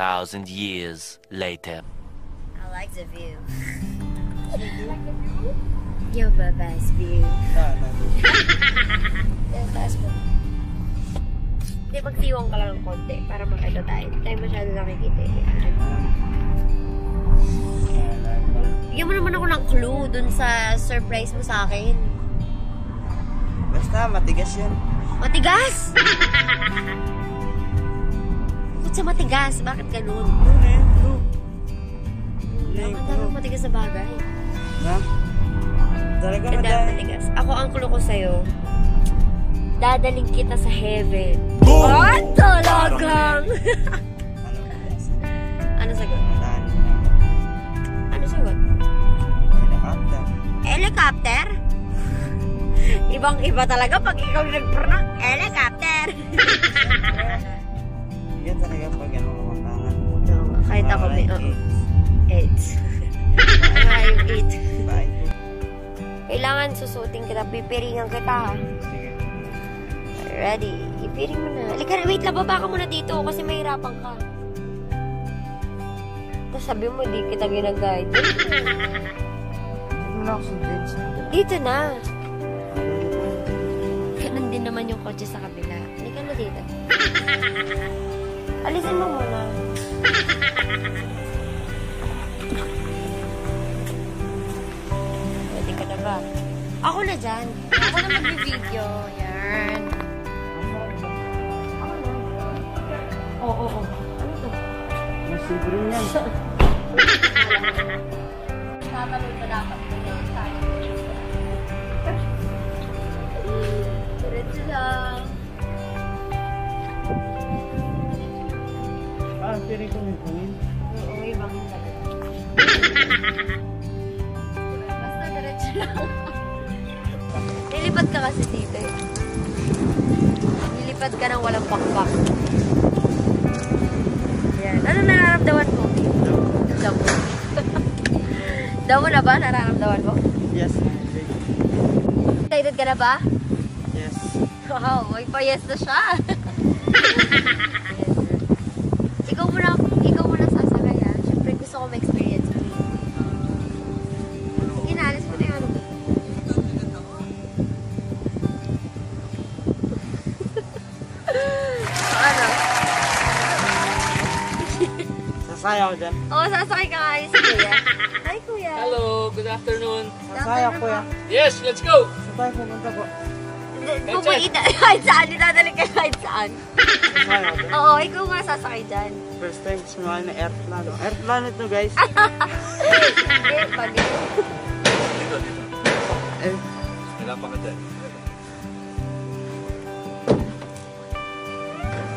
2,000 years later. I like the view. You're my best view. Taas mo. Hindi, magsiwang ka lang ng konti para makita tayo. Hindi tayo masyado nakikita. Bigyan mo naman ako ng clue dun sa surprise mo sa akin. Basta, matigas yan. Matigas? Ba't sa matigas? Bakit ganun? Ang matigas na bagay. Ha? Talaga matigas. Ako, ang clue ko sa'yo, dadaling kita sa heaven. Oh, talagang! Ano sagot? Ano sagot? Helicopter. Helicopter? Ibang-iba talaga pag ikaw nag-pronounce. Helicopter! Yan talaga pag ano kumakangan. Kahit ako may... AIDS. Maraming AIDS. Bye. Kailangan susutin kita, pipiringan kita. Sige. Ready? Ipiring mo na. Halika na, wait lang, baba ka muna dito kasi mahirapan ka. Tapos sabi mo, di kita ginaguide. Dito na ako sa bridge. Dito na. Ganun din naman yung kotse sa kabila. Halika na dito. Alisin mo muna. Pwede ka na ba? Ako na dyan. Ako na mag-video. Yan. Oo. Ano to? Masiguro yan. Tatalon pa dapat ko yan. Diretso lang. Piring ko may kumin. Oo, ibang talaga. Basta diretso lang. Nilipad ka kasi dito eh. Nilipad ka ng walang pakpak. Yan. Ano nararamdaman mo? Damo. Damo na ba? Nararamdaman mo? Yes. Excited ka na ba? Yes. Wow, may pa-yes na siya. Ikaw muna sasakay ha. Siyempre gusto ko ma-experience mo. Sige na, alis mo na yung ano. Ano? Sasaya ako dyan. Oo, sasakay ka nga si Kuya. Hi Kuya. Hello, good afternoon. Sasaya ako kuya. Yes, let's go! Saan tayo pupunta po? Pupunta kahit saan. Dinadalik ka kahit saan. Sasaya ako dyan. Oo, ikaw nga sasakay dyan. First time sumakay na airplane. Airplane ito guys. Hindi, bali. Dito, dito. Eh, Wala pa ka dyan.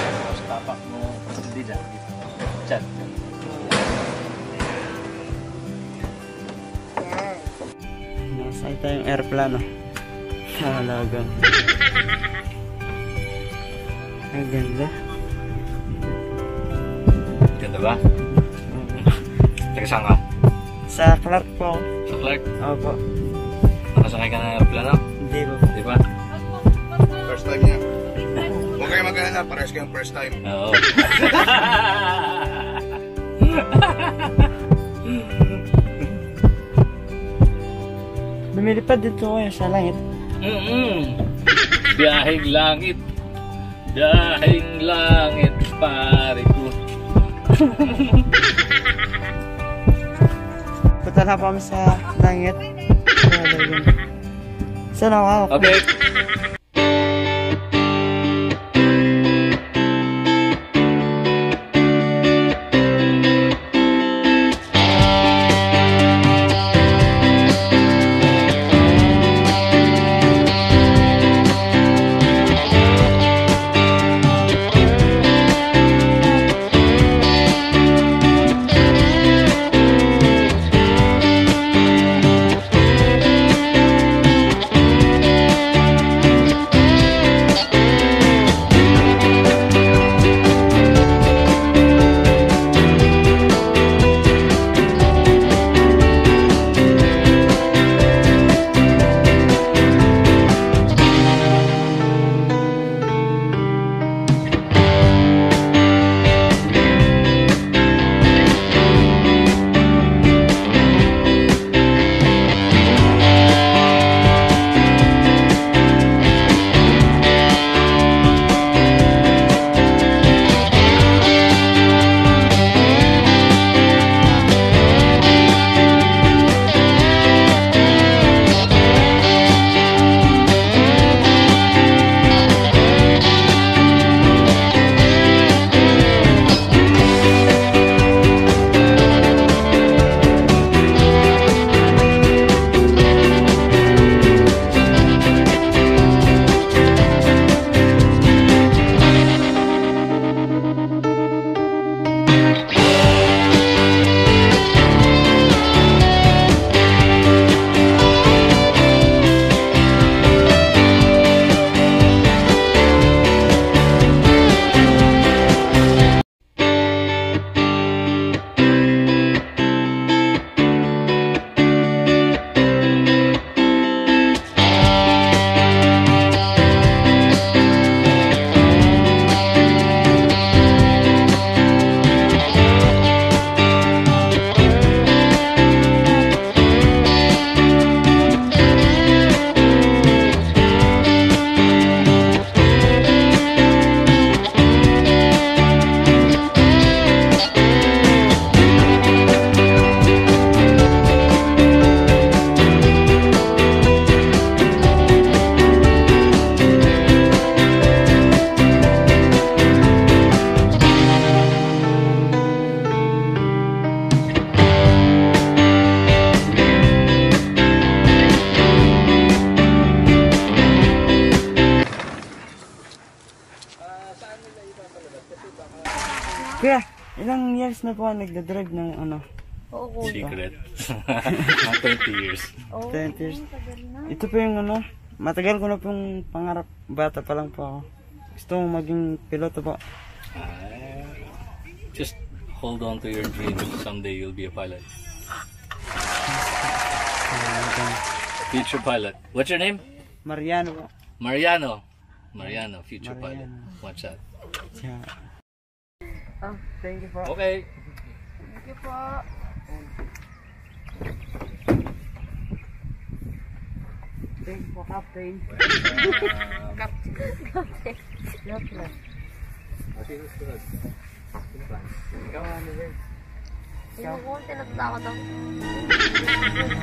Tapos tapak mo. Hindi dyan. Dyan. Yan. nasay tayong airplane. Halagang. Ang ganda. Ganda ba? Taga saan ka? Sa Clark po. Sa Clark? Opo. Nakasakay ka ng aeroplano? Hindi po. Di ba? First time niya. Huwag kayo mag-alala, parehas kayong first time. Oo. Lumilipad dito kayo sa langit. Biyaheng langit. Biyaheng langit, pare ko. Punta na po kami sa langit. Saan ako? Okay. Kuya, ilang years na po nagdadrive ng ano? Oo, kuya. Secret. Mga 20 years. Oo, 20 years. tagal na. Ito po yung ano, matagal ko na pong pangarap. Bata pa lang po ako. Gusto kong maging piloto po. Just hold on to your dreams. Someday you'll be a pilot. Future pilot. What's your name? Mariano po. Mariano. Mariano, future Mariano. pilot. Watch out. Yeah. Ah, thank you po. Okay. Thank you po. Thank you po, Captain. Ikaw ano ba? Sino ko, tinatakot ako.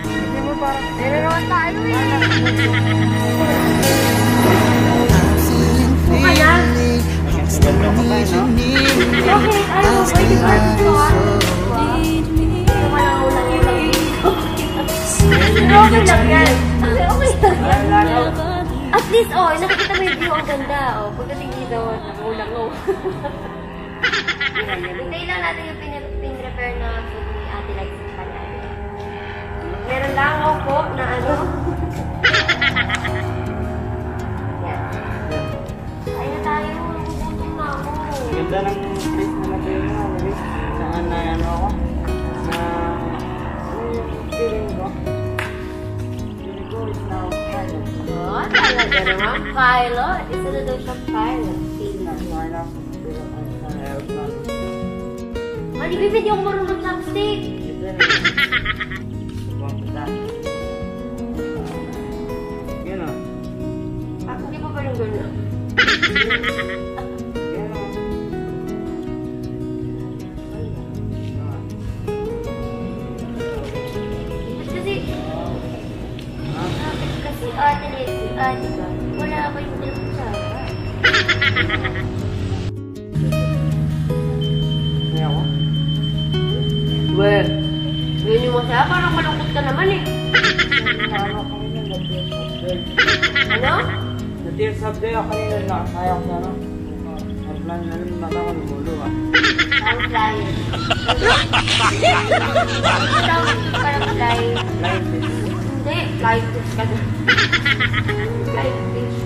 Hindi mo parang... Nilalawan tayo eh. Mukha na. Ganda ko ba, no? Okay, ano, pwede ba ito ah? Ito walang ulang-ulang dito. Pero okay lang yan. Okay lang yan. At least, oh, nakikita mo yung view, ang ganda. Oh, pagdating dito, nakulang oh. Hintayin lang natin yung pin-repair na food ni Ate Lights sa kanya. Meron lang ako po na ano. Yan. Ayun na tayo. Nagugutom na ako. Ganda ng place na natin mo, Luis. Saan na ano ako? Na... Ano yung feeling ko? Feeling ko is now pilot. Oh, talaga naman. Pilot. Isa na daw siyang pilot. Why not? Pero ano sa airplane? Mali, Bibi, di ako marunong chopstick. Ito na. Huwag kita. Yun o. Ah, hindi pa yung gano'n. Yun o. Kasi ate Lexi, ate ka, wala ako yung telephone sa akin. May ako? Well, yun yung masaya, parang malungkot ka naman eh. Ano ko yun? Na-tears of joy. Ano? Na-tears of joy ako kanina nakasaya ko sa ano. Airplane na rin mata ko lumulo ah. Ang flyer. Tawag ko parang flyer. Life is... Hindi, flight fish ka na. Flight fish.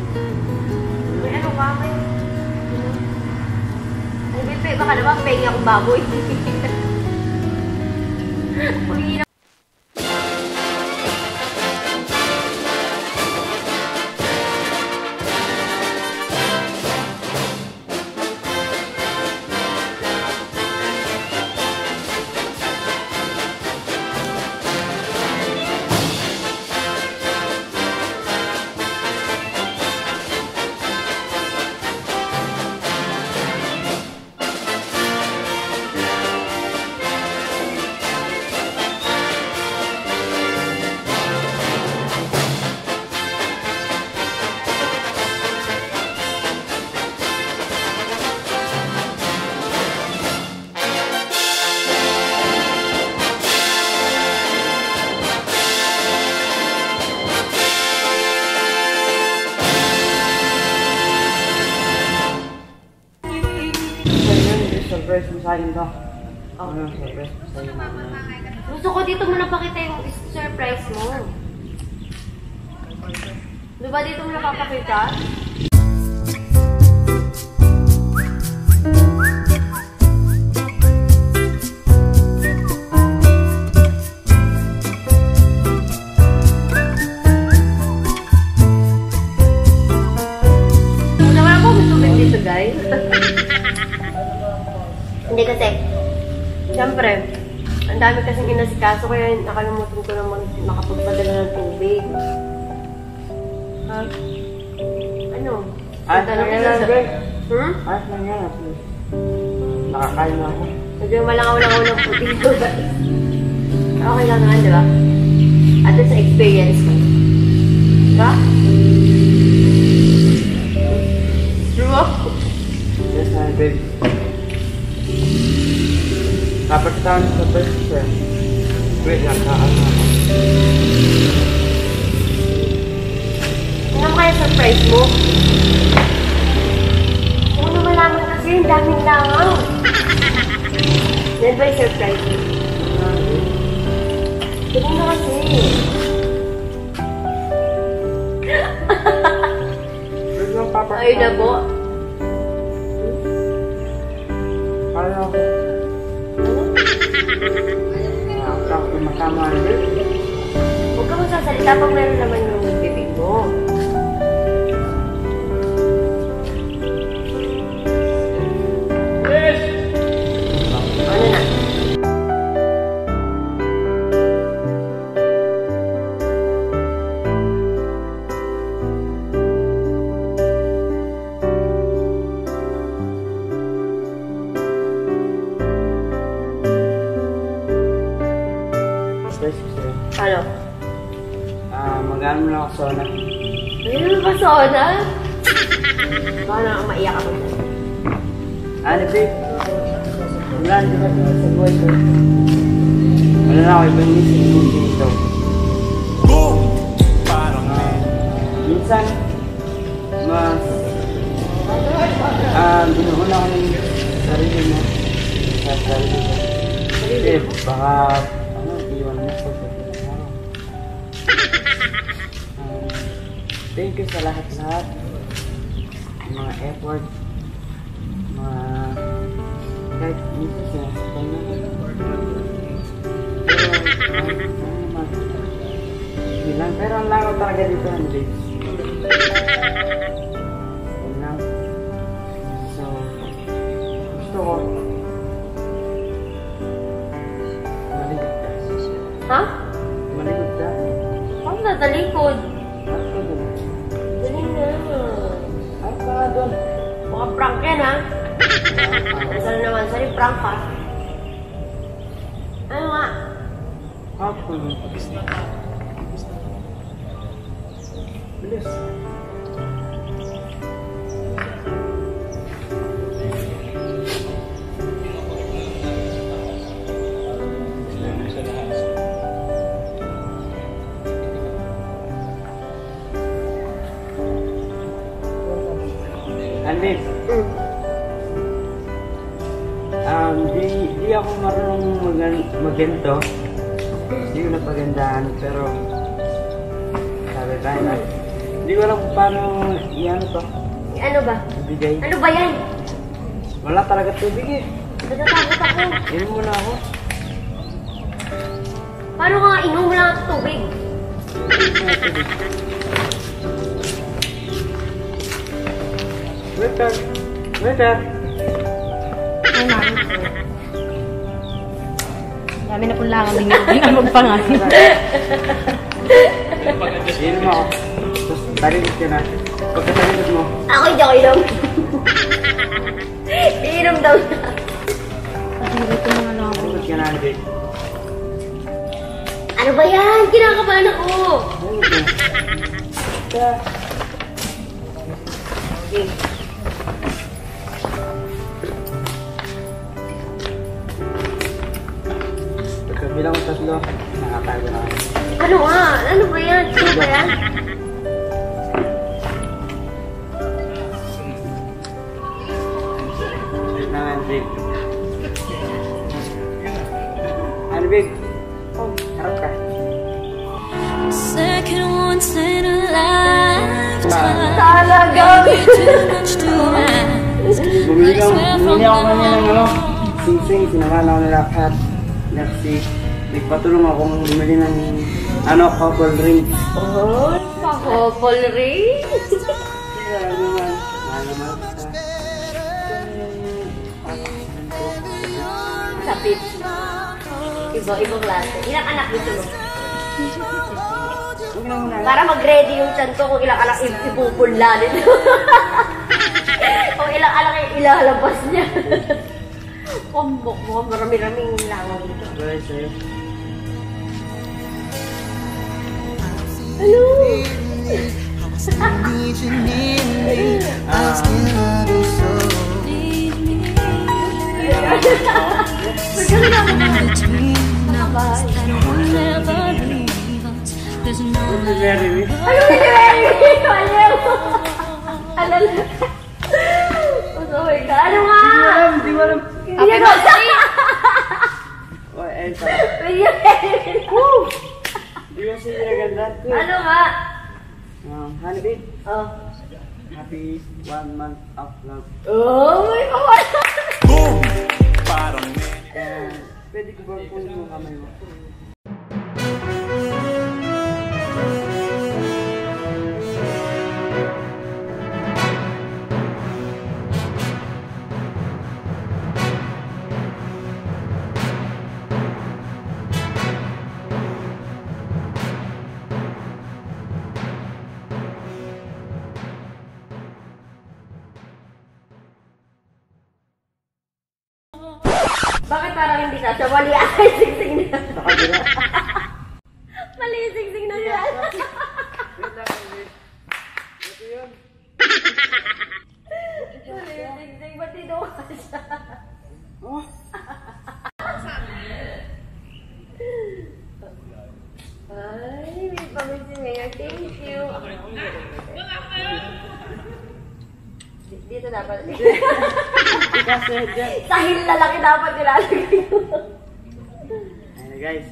May ano ka, may... Ay, Bibi, baka naman pengi akong baboy. Uy, surprise mo sa akin to. Ano surprise mo sa akin? gusto ko dito mo napakita yung surprise mo. Diba dito mo napapakita? Naman ako gusto mo dito, guys. Hindi kasi, siyempre, ang dami kasing inasikaso kaya nakalimutan ko naman makapagpadala ng tubig. Ano? Ayos lang yan, Greg. Ayos lang yan, please. Nakakain na ako. Medyo malangaw-langaw ng puti dito, guys. Okay lang naman, di ba? At sa experience ko. Diba? True? Yes, babe. Dapat tayo sa first sir. Wait lang, kaan na ako. Ano kaya surprise mo? Kung ano malaman ang daming langaw. Yan ba yung surprise mo? Tignan mo kasi. Ay na po. Kala ko. Ako masama rin. Huwag ka magsasalita pag meron naman yung bibig mo. Ano na? Ano? Mag-ano lang ako sauna. Ano ba sauna? Baka na maiyak ako dyan. Ano, babe? Wala, di ba sa buhay ko? Wala na ako, ibang isip ko dito. Minsan, mas binuuna ko ng sarili mo. Sa sarili ko. Kasi baka, iwan mo ko sa pinag-araw. Thank you sa lahat-lahat. Mga effort. Kahit minsan sinasaktan na. Pero ang langaw talaga dito ng babes. Yun lang. So, gusto ko maligod ka. Ha? Maligod ka. Ang natalikod. Ano ka doon? Dali na. Ano ka nga doon? Mga prank yan, ha? Saan naman? Sorry, prank ha? Ano nga? Hapon. Bilis. Andy, di ako marunong magganto. Hindi ko napagandaan, pero sabi tayo na. Hindi ko alam kung paano iyan to. Ano ba? Ibigay. Ano ba yan? Wala talaga tubig eh. Natatakot ako. Inom mo na ako. Paano ka nga inom lang ang tubig? Waiter! Waiter! Ay, mami. Dami na pong langan din yung magpangan. Inom ako. Tapos taligid ka na. Pagkataligid mo. Ako hindi ako inom. Iinom daw na. Pagkakita mga langan. Taligid ka na, Andy. Ano ba yan? Kinakabahan ako. Taligid ka. Okay. Pagkabilang ko tatlo, nakatago na ako. Ano nga? Ano ba yan? Ano ba yan? Wait na, Andy. Andy, harap ka. Second once in a lifetime. Talaga. Too much to ask. Bumili ako kanina ng sing-sing, sinakala ko nila Kat. Kasi nagpatulong akong bumili ng couple ring. Oh, couple ring. Kaya naman, mahal ka. Sapit. Ibang klase. Ilang anak dito mo? Huwag na muna. Para mag-ready yung chan ko kung ilang anak ipupunla nito. Kung ilang anak ilalabas niya. Kumbok mo, marami-raming langaw dito. Bye sa'yo. Hello! There's no Very weak. Ano yung very? Ano? Ano? Oh my God. Ano nga? naman. Happy birthday! Oy, ayun pa. Woo! Di ba siya ginaganda? Ano nga? Honey babe, Oh. happy 1 month of love. Oh my God! Pwede ko ba kunin mo kamay mo? Bakit parang hindi ka? Sa mali ay singsing na. Mali yung singsing na yan. Wait lang, wait. Ito yun. Mali yung singsing. Ba't tinuha siya? Oh, Ay, may pamisi ngayon. Thank you. Dito dapat. kasi dyan. Sahil lalaki dapat nilalagay mo. Ayun guys,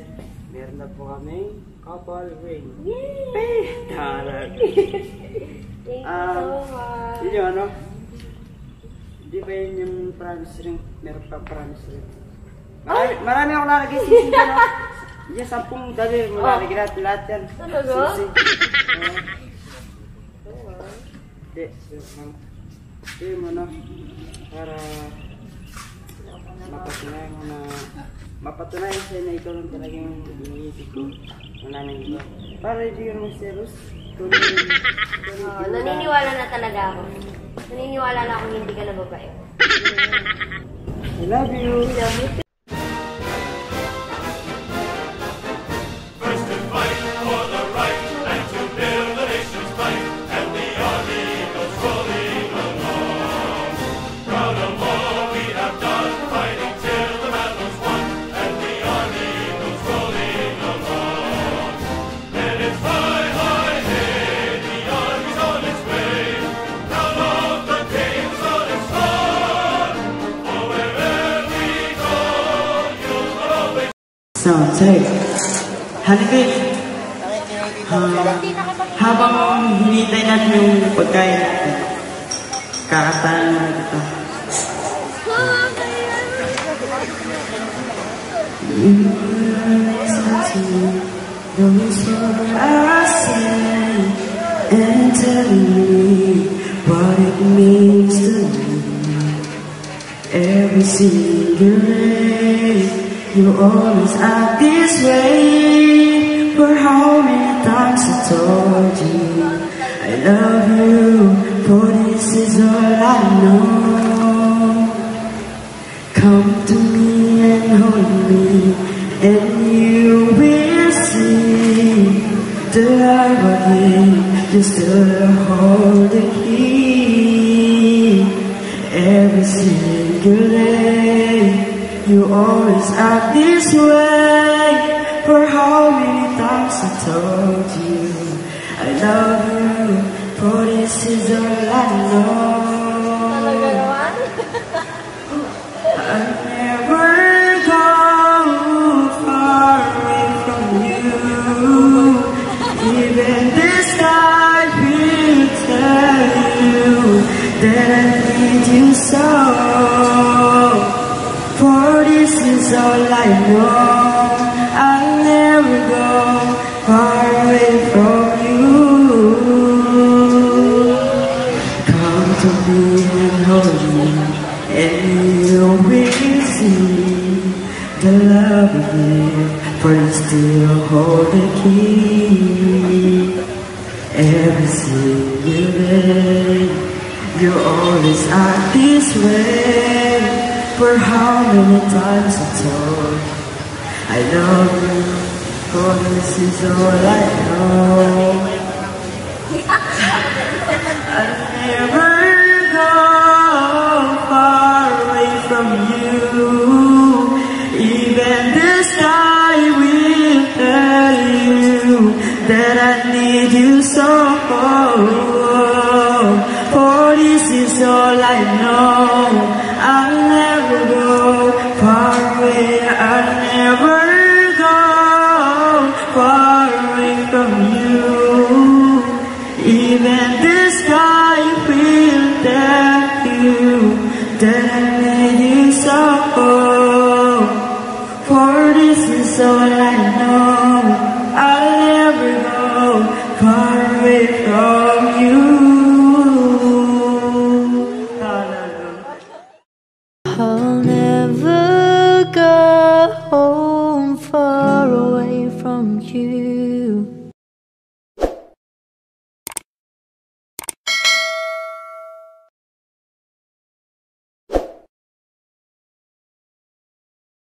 meron na po kami couple ring. Yay! Tarag. Thank you so much. Yun yung ano? Di ba yun yung promise ring? Meron pa promise ring. Marami akong lalagay sisig dyan, no? Diyan, 10 dali. Malalagay natin lahat yan. Talaga? Sisig. Hindi. Hindi mo, no? Para mapatunayan sa'yo na ikaw lang talaga yung iniisip ko. Wala nang iba. Para hindi ka naman serious. Naniniwala na talaga ako. Naniniwala na akong hindi ka na babae. I love you. I love you. Sound check. Honey babe, habang hinihintay natin yung pagkain natin, kakataan na kita. Those words I say and telling me what it means to me. Every single day, you always act this way. For how many times I told you I love you, for this is all I know. Come to me and hold me, and you will see the love again. You still hold the key. Every single day, you always act this way. For how many times I told you I love you, for this is all I know. Talaga naman? I'll never go far away from you. Even this life will tell you that I need you so. For this is all I know. I'll never go far away from you. Come to me and hold me, and you will see the love again. For you still hold the key. Every single day, you always act this way. For how many times I told you I love you, for this is all I know. I'll never go far away from you. Even the sky will tell you that I need you so. For this is all I know. I'll never that I made you so. For this is all I know.